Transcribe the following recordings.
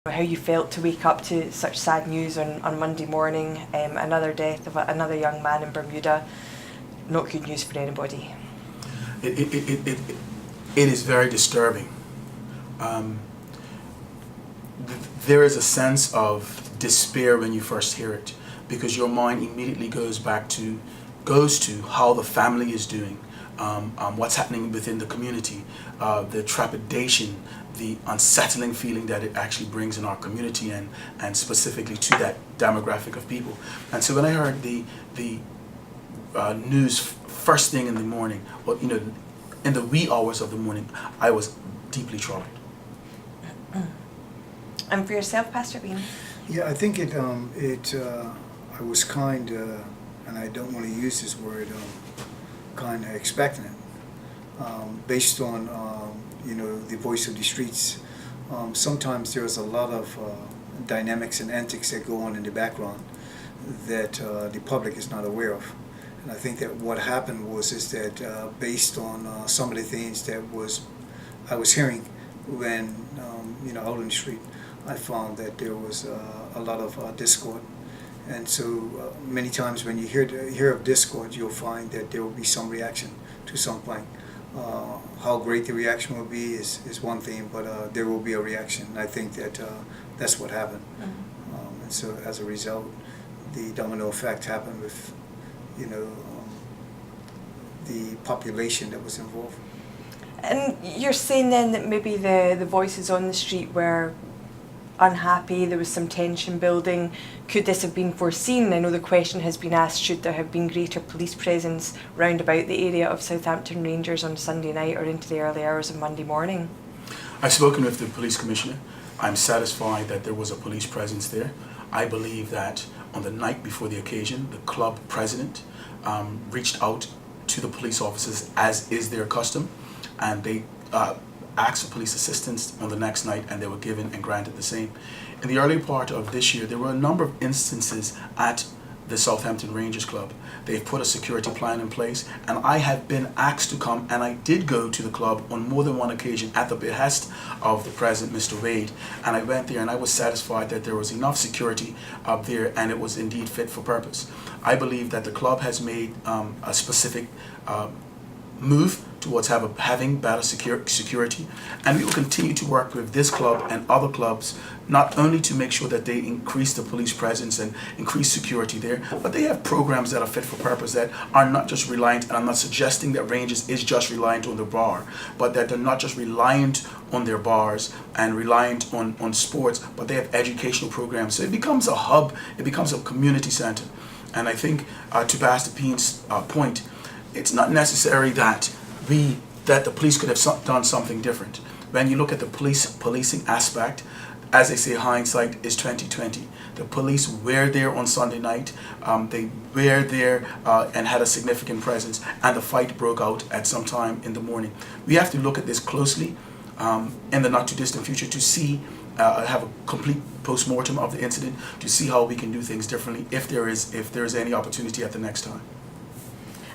how you felt to wake up to such sad news on Monday morning, another death of another young man in Bermuda. Not good news for anybody. It is very disturbing. There is a sense of despair when you first hear it, because your mind immediately goes to how the family is doing, what's happening within the community, the trepidation, the unsettling feeling that it actually brings in our community and specifically to that demographic of people. And so when I heard the news first thing in the morning, or in the wee hours of the morning, I was deeply troubled. And for yourself, Pastor Bean? Yeah, I think I was kind, and I don't want to use this word, kind of expectant, based on the voice of the streets. Sometimes there's a lot of dynamics and antics that go on in the background that the public is not aware of. And I think that what happened is that based on some of the things that I was hearing when out on the street, I found that there was a lot of discord. And so many times when you hear of discord, you'll find that there will be some reaction to something. How great the reaction will be is one thing, but there will be a reaction. And I think that that's what happened. Mm-hmm. And so as a result, the domino effect happened with the population that was involved. And you're saying then that maybe the voices on the street were unhappy, there was some tension building. Could this have been foreseen? I know the question has been asked, should there have been greater police presence round about the area of Southampton Rangers on Sunday night or into the early hours of Monday morning? I've spoken with the police commissioner. I'm satisfied that there was a police presence there. I believe that on the night before the occasion, the club president reached out to the police officers, as is their custom, and they asked for police assistance on the next night, and they were given and granted the same. In the early part of this year, there were a number of instances at the Southampton Rangers Club. They've put a security plan in place, and I have been asked to come, and I did go to the club on more than one occasion at the behest of the president, Mr. Wade, and I went there and I was satisfied that there was enough security up there and it was indeed fit for purpose. I believe that the club has made a specific move towards having better security, and we will continue to work with this club and other clubs, not only to make sure that they increase the police presence and increase security there, but they have programs that are fit for purpose, that are not just reliant, and I'm not suggesting that Rangers is just reliant on the bar, but that they're not just reliant on their bars and reliant on sports, but they have educational programs. So it becomes a hub, it becomes a community center. And I think to Pastor Bean's point, it's not necessary that the police could have done something different. When you look at the policing aspect, as they say, hindsight is 20/20. The police were there on Sunday night. They were there and had a significant presence, and the fight broke out at some time in the morning. We have to look at this closely in the not too distant future to see, have a complete post-mortem of the incident, to see how we can do things differently if there is any opportunity at the next time.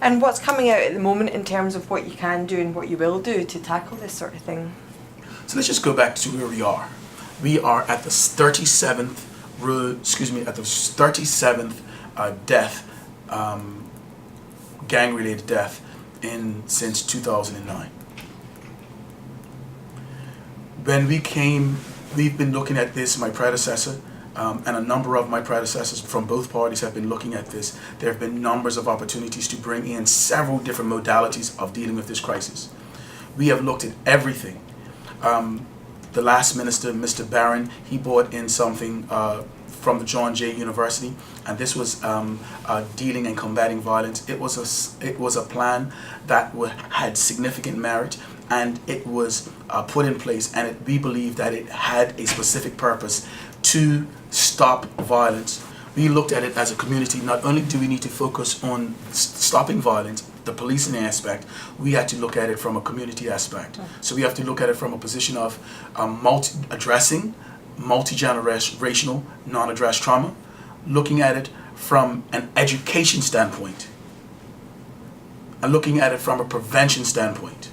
And what's coming out at the moment in terms of what you can do and what you will do to tackle this sort of thing? So let's just go back to where we are. We are at the 37th death, gang-related death since 2009. When we've been looking at this, my predecessor, and a number of my predecessors from both parties have been looking at this. There have been numbers of opportunities to bring in several different modalities of dealing with this crisis. We have looked at everything. The last minister, Mr. Barron, he brought in something from the John Jay University, and this was dealing and combating violence. It was a plan that had significant merit, and it was put in place, and we believe that it had a specific purpose to stop violence. We looked at it as a community. Not only do we need to focus on stopping violence, the policing aspect, we had to look at it from a community aspect. So we have to look at it from a position of addressing multi-generational non-addressed trauma, looking at it from an education standpoint, and looking at it from a prevention standpoint,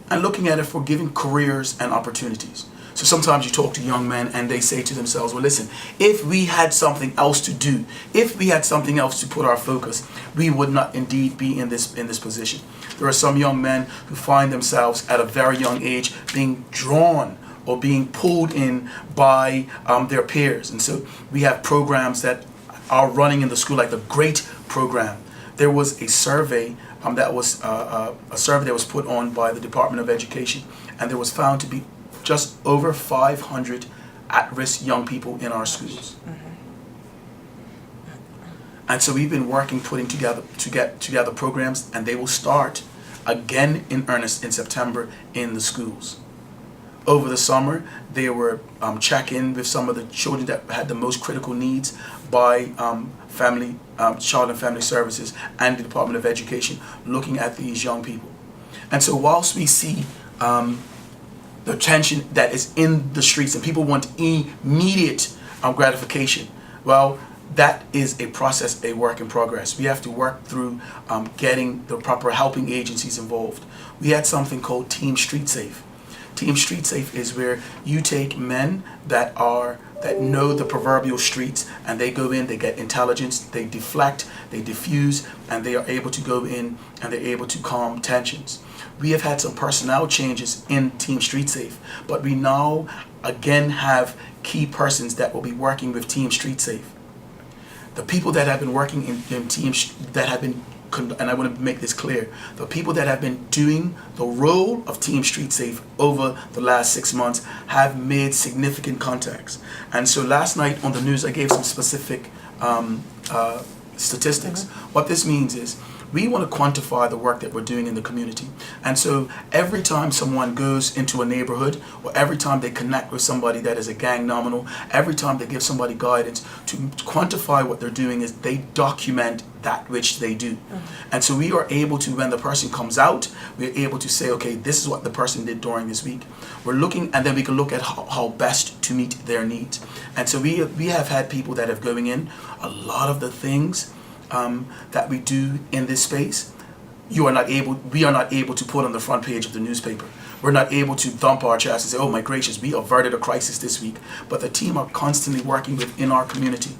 and looking at it for giving careers and opportunities. So sometimes you talk to young men and they say to themselves, well, listen, if we had something else to do, if we had something else to put our focus, we would not indeed be in this position. There are some young men who find themselves at a very young age being drawn or being pulled in by their peers. And so we have programs that are running in the school, like the GREAT program. There was a survey that was put on by the Department of Education, and there was found to be just over 500 at-risk young people in our schools. And so we've been working, putting together programs, and they will start again in earnest in September in the schools. Over the summer, they were check-in with some of the children that had the most critical needs by Child and Family Services and the Department of Education, looking at these young people. And so whilst we see the tension that is in the streets and people want immediate gratification, well, that is a process, a work in progress. We have to work through getting the proper helping agencies involved. We had something called Team Street Safe. Team Street Safe is where you take men that know the proverbial streets, and they go in, they get intelligence, they deflect, they diffuse, and they are able to go in and they're able to calm tensions. We have had some personnel changes in Team Street Safe, but we now again have key persons that will be working with Team Street Safe. The people that have been working in teams that have been, and I want to make this clear, the people that have been doing the role of Team Street Safe over the last 6 months have made significant contacts. And so last night on the news, I gave some specific statistics. What this means is we want to quantify the work that we're doing in the community. And so every time someone goes into a neighborhood, or every time they connect with somebody that is a gang nominal, every time they give somebody guidance, to quantify what they're doing is they document that which they do. And so we are able to, when the person comes out, we're able to say, okay, this is what the person did during this week. We're looking, and then we can look at how best to meet their needs. And so we have had people that have going in. A lot of the things that we do in this space, we are not able to put on the front page of the newspaper. We're not able to thump our chest and say, oh my gracious, we averted a crisis this week. But the team are constantly working within our community.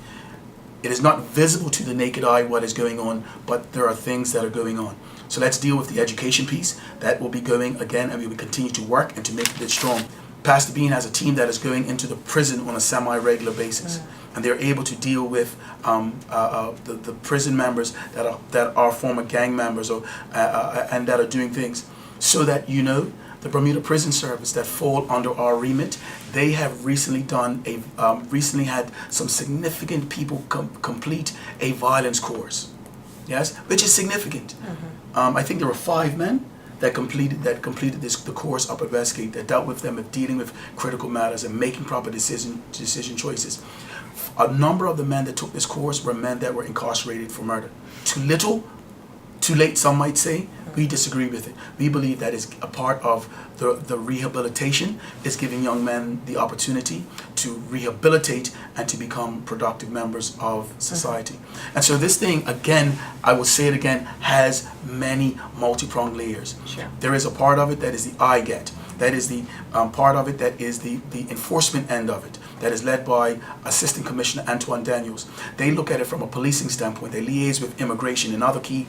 It is not visible to the naked eye what is going on, but there are things that are going on. So let's deal with the education piece. That will be going again, and we will continue to work and to make it strong. Pastor Bean has a team that is going into the prison on a semi-regular basis. And they're able to deal with the prison members that are former gang members and that are doing things. So that the Bermuda Prison Service that fall under our remit, they have recently had some significant people complete a violence course. Yes, which is significant. I think there were 5 men that completed the course up at Westgate that dealt with them with dealing with critical matters and making proper decision choices. A number of the men that took this course were men that were incarcerated for murder. Too little, too late, some might say. We disagree with it. We believe that is a part of the rehabilitation, is giving young men the opportunity to rehabilitate and to become productive members of society. And so this thing, again, I will say it again, has many multi-pronged layers. Sure. There is a part of it that is the I get. That is the part of it that is the enforcement end of it, that is led by Assistant Commissioner Antoine Daniels. They look at it from a policing standpoint. They liaise with immigration and other key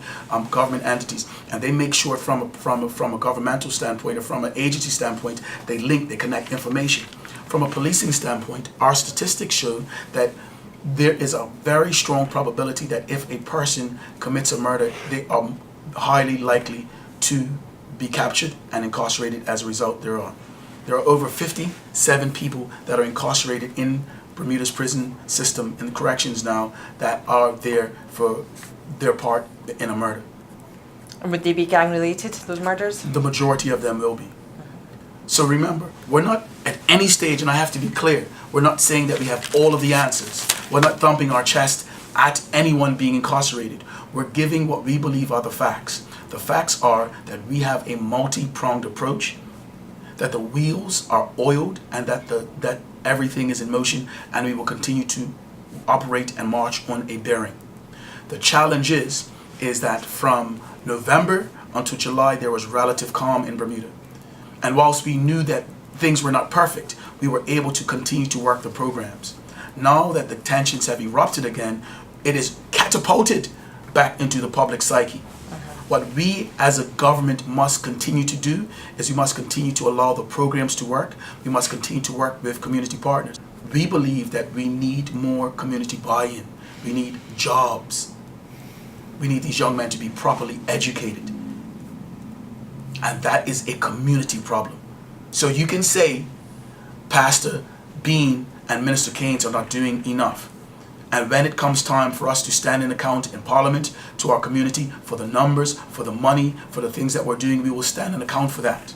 government entities, and they make sure from a governmental standpoint or from an agency standpoint, they connect information. From a policing standpoint, our statistics show that there is a very strong probability that if a person commits a murder, they are highly likely to be captured and incarcerated as a result thereof. There are over 57 people that are incarcerated in Bermuda's prison system, in the corrections now, that are there for their part in a murder. And would they be gang related, those murders? The majority of them will be. So remember, we're not at any stage, and I have to be clear, we're not saying that we have all of the answers. We're not thumping our chest at anyone being incarcerated. We're giving what we believe are the facts. The facts are that we have a multi-pronged approach, that the wheels are oiled, and that everything is in motion, and we will continue to operate and march on a bearing. The challenge is that from November until July, there was relative calm in Bermuda. And whilst we knew that things were not perfect, we were able to continue to work the programs. Now that the tensions have erupted again, it is catapulted back into the public psyche. What we as a government must continue to do is we must continue to allow the programs to work. We must continue to work with community partners. We believe that we need more community buy-in. We need jobs. We need these young men to be properly educated. And that is a community problem. So you can say Pastor Bean and Minister Caines are not doing enough. And when it comes time for us to stand in account in Parliament to our community for the numbers, for the money, for the things that we're doing, we will stand and account for that.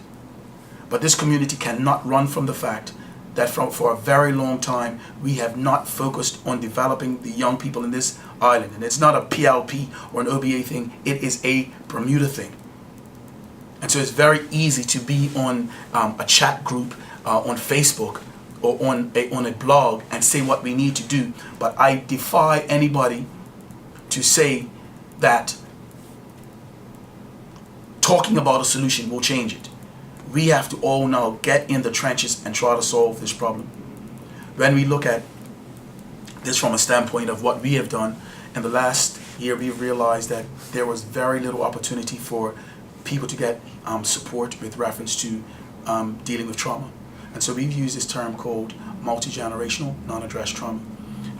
But this community cannot run from the fact that for a very long time, we have not focused on developing the young people in this island. And it's not a PLP or an OBA thing, it is a Bermuda thing. And so it's very easy to be on a chat group on Facebook or on a blog and say what we need to do. But I defy anybody to say that talking about a solution will change it. We have to all now get in the trenches and try to solve this problem. When we look at this from a standpoint of what we have done in the last year, we've realized that there was very little opportunity for people to get support with reference to dealing with trauma. And so we've used this term called multi-generational non-addressed trauma.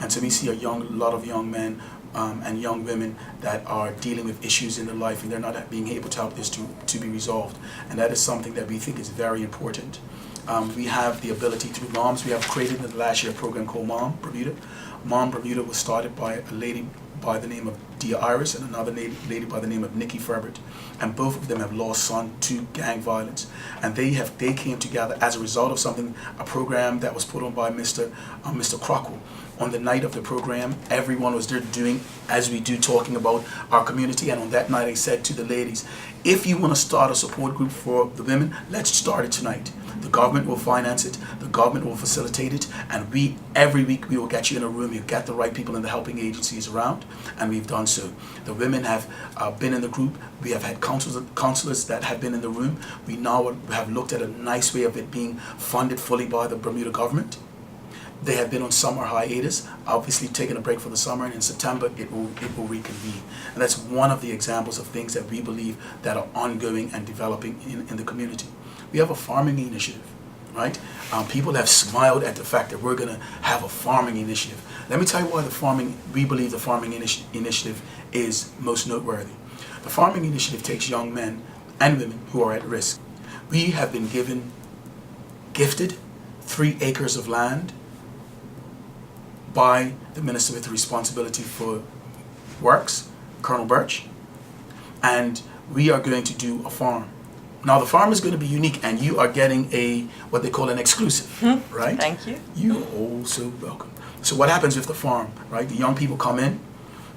And so we see a lot of young men and young women that are dealing with issues in their life and they're not being able to help this to be resolved. And that is something that we think is very important. We have the ability through MOMS. We have created in the last year a program called Mom Bermuda. Mom Bermuda was started by a lady by the name of Dia Iris and another lady by the name of Nikki Ferbert. And both of them have lost son to gang violence. And they came together as a result of a program that was put on by Mr. Crockwell. On the night of the program, everyone was there doing as we do, talking about our community. And on that night, I said to the ladies, if you want to start a support group for the women, let's start it tonight. The government will finance it, the government will facilitate it, and every week we will get you in a room, you get the right people in the helping agencies around, and we've done so. The women have been in the group, we have had counselors that have been in the room. We now have looked at a nice way of it being funded fully by the Bermuda government. They have been on summer hiatus, obviously taking a break for the summer, and in September it will reconvene. And that's one of the examples of things that we believe that are ongoing and developing in the community. We have a farming initiative, right? People have smiled at the fact that we're going to have a farming initiative. Let me tell you why we believe the farming initiative is most noteworthy. The farming initiative takes young men and women who are at risk. We have been gifted 3 acres of land by the Minister with responsibility for Works, Colonel Birch, and we are going to do a farm. Now the farm is going to be unique, and you are getting what they call an exclusive, right? Thank you. You are also welcome. So what happens with the farm, right? The young people come in,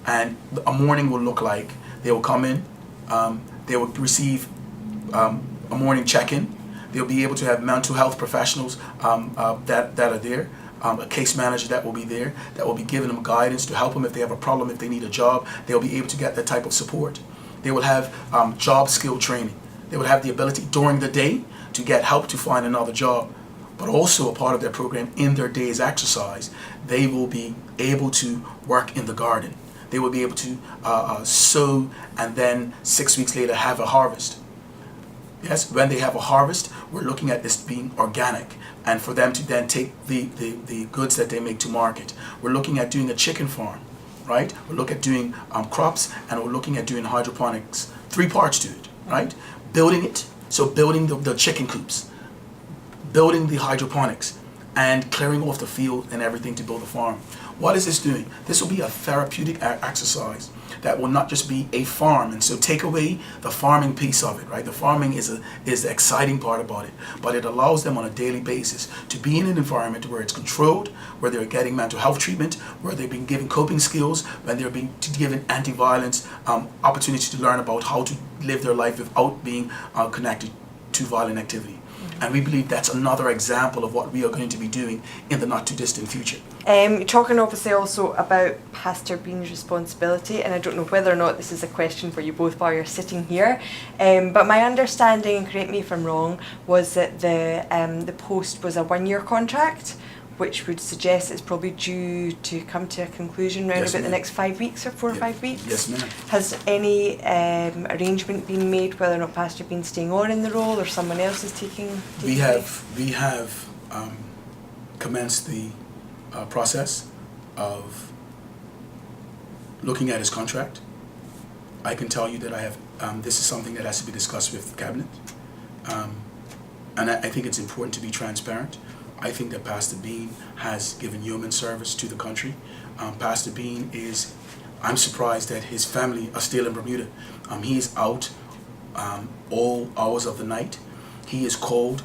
and a morning will look like they will come in, they will receive a morning check-in. They'll be able to have mental health professionals that are there. A case manager that will be there, that will be giving them guidance to help them if they have a problem, if they need a job. They'll be able to get that type of support. They will have job skill training. They will have the ability during the day to get help to find another job. But also a part of their program in their day's exercise, they will be able to work in the garden. They will be able to sow and then 6 weeks later have a harvest. Yes, when they have a harvest, we're looking at this being organic, and for them to then take the goods that they make to market. We're looking at doing a chicken farm, right? We're looking at doing crops, and we're looking at doing hydroponics. 3 parts to it, right? Building it, so building the chicken coops, building the hydroponics, and clearing off the field and everything to build a farm. What is this doing? This will be a therapeutic exercise that will not just be a farm. And so take away the farming piece of it, right? The farming is the exciting part about it, but it allows them on a daily basis to be in an environment where it's controlled, where they're getting mental health treatment, where they're being given coping skills, when they're being given anti-violence opportunity to learn about how to live their life without being connected to violent activity. And we believe that's another example of what we are going to be doing in the not too distant future. Talking obviously also about Pastor Bean's responsibility, and I don't know whether or not this is a question for you both while you're sitting here, but my understanding, and correct me if I'm wrong, was that the post was a 1-year contract, which would suggest it's probably due to come to a conclusion around Yes, about the ma'am. next 5 weeks or 4 or 5 weeks. Yes, ma'am. Has any arrangement been made whether or not Pastor Bean's staying on in the role or someone else is taking We place? have commenced the process of looking at his contract. I can tell you that I have. This is something that has to be discussed with cabinet, and I think it's important to be transparent. I think that Pastor Bean has given yeoman service to the country. Pastor Bean is. I'm surprised that his family are still in Bermuda. He is out all hours of the night. He is called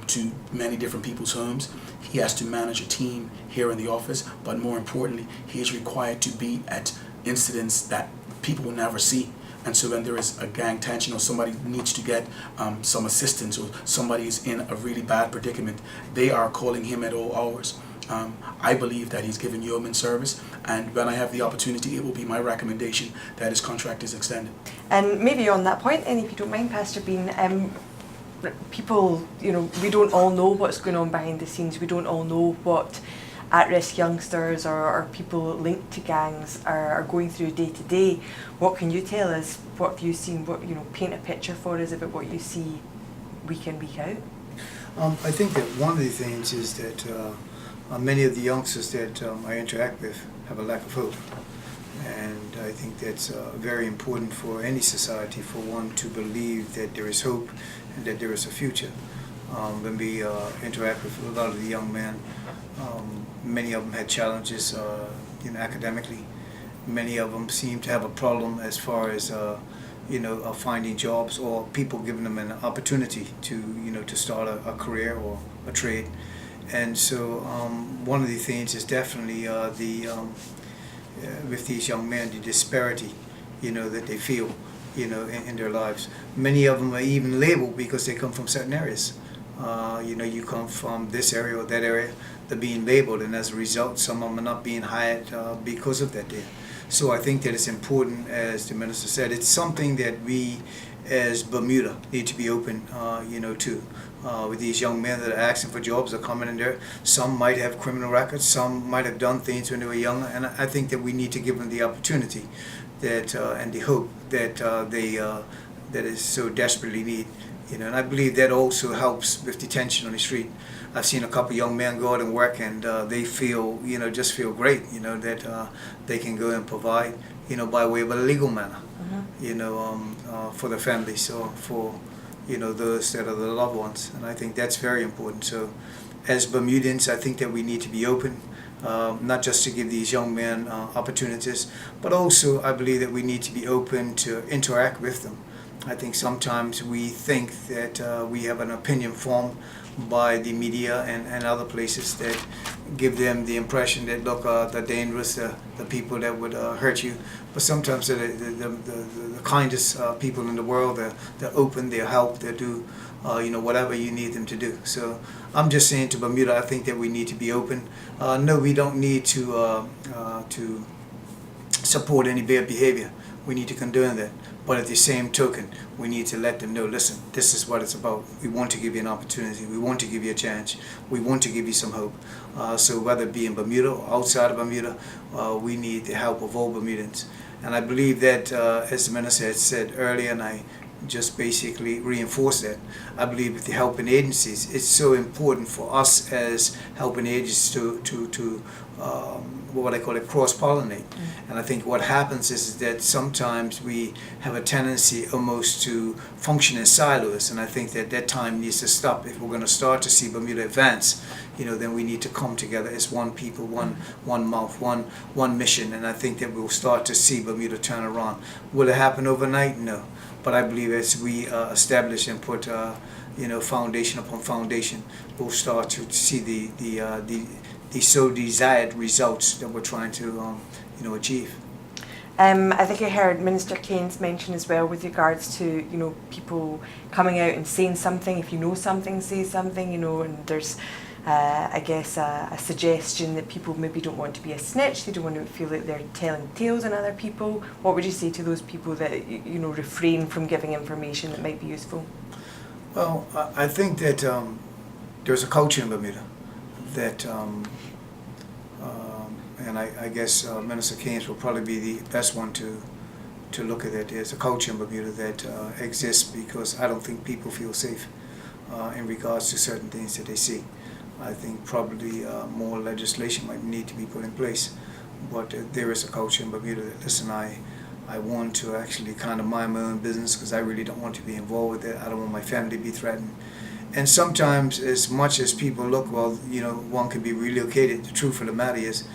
to many different people's homes. He has to manage a team here in the office, but more importantly, he is required to be at incidents that people will never see. And so when there is a gang tension or somebody needs to get some assistance or somebody is in a really bad predicament, they are calling him at all hours. I believe that he's given yeoman service, and when I have the opportunity, it will be my recommendation that his contract is extended. And maybe on that point, and if you don't mind, Pastor Bean, people, we don't all know what's going on behind the scenes. We don't all know what at-risk youngsters or people linked to gangs are going through day to day. What can you tell us? What have you seen? What paint a picture for us about what you see week in, week out? I think that one of the things is that many of the youngsters that I interact with have a lack of hope. And I think that's very important for any society, for one to believe that there is hope and that there is a future. When we interact with a lot of the young men, many of them had challenges academically. Many of them seem to have a problem as far as finding jobs or people giving them an opportunity to start a career or a trade. And so one of the things is definitely with these young men, the disparity, that they feel, in their lives. Many of them are even labeled because they come from certain areas. You come from this area or that area, they're being labeled, and as a result, some of them are not being hired because of that there. So I think that it's important, as the minister said, it's something that we as Bermuda need to be open, to. With these young men that are asking for jobs, are coming in there. Some might have criminal records, some might have done things when they were younger, and I think that we need to give them the opportunity that and the hope that that is so desperately need. And I believe that also helps with detention on the street. I've seen a couple young men go out and work, and they feel, just feel great, that they can go and provide, by way of a legal manner, for their families or for, those that are the loved ones. And I think that's very important. So as Bermudians, I think that we need to be open, not just to give these young men opportunities, but also I believe that we need to be open to interact with them. I think sometimes we think that we have an opinion formed by the media and other places that give them the impression that, look, they're dangerous, the people that would hurt you. But sometimes they're the kindest people in the world. They're open, they'll help, they'll do whatever you need them to do. So I'm just saying to Bermuda, I think that we need to be open. No, we don't need to support any bad behavior. We need to condone that. But at the same token, we need to let them know, listen, this is what it's about. We want to give you an opportunity. We want to give you a chance. We want to give you some hope. So whether it be in Bermuda or outside of Bermuda, we need the help of all Bermudans. And I believe that, as the minister had said earlier, and I just basically reinforce that, I believe with the helping agencies, it's so important for us as helping agencies to what I call it, cross-pollinate. And I think what happens is that sometimes we have a tendency almost to function in silos, and I think that time needs to stop. If we're going to start to see Bermuda advance, then we need to come together as one people, one mouth, one mission, and I think that we'll start to see Bermuda turn around. Will it happen overnight? No. But I believe as we establish and put foundation upon foundation, we'll start to see the so desired results that we're trying to achieve. I think I heard Minister Caines mention as well with regards to, you know, people coming out and saying something. If you know something, say something, you know, and there's, I guess, a suggestion that people maybe don't want to be a snitch, they don't want to feel like they're telling tales on other people. What would you say to those people that, you know, refrain from giving information that might be useful? Well, I think that there's a culture in Bermuda that, and I guess Minister Caines will probably be the best one to look at it. There's a culture in Bermuda that exists because I don't think people feel safe in regards to certain things that they see. I think probably more legislation might need to be put in place, but there is a culture in Bermuda that, listen, I want to actually kind of mind my own business because I really don't want to be involved with it. I don't want my family to be threatened. And sometimes, as much as people look, well, you know, one could be relocated, the truth of the matter is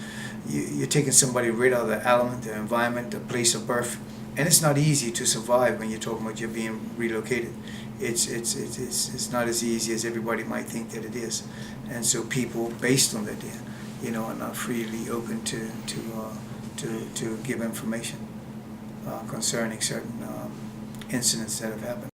you're taking somebody right out of the element, the environment, the place of birth, and it's not easy to survive when you're talking about you're being relocated. It's not as easy as everybody might think that it is, and so people, based on that, you know, are not freely open to give information concerning certain incidents that have happened.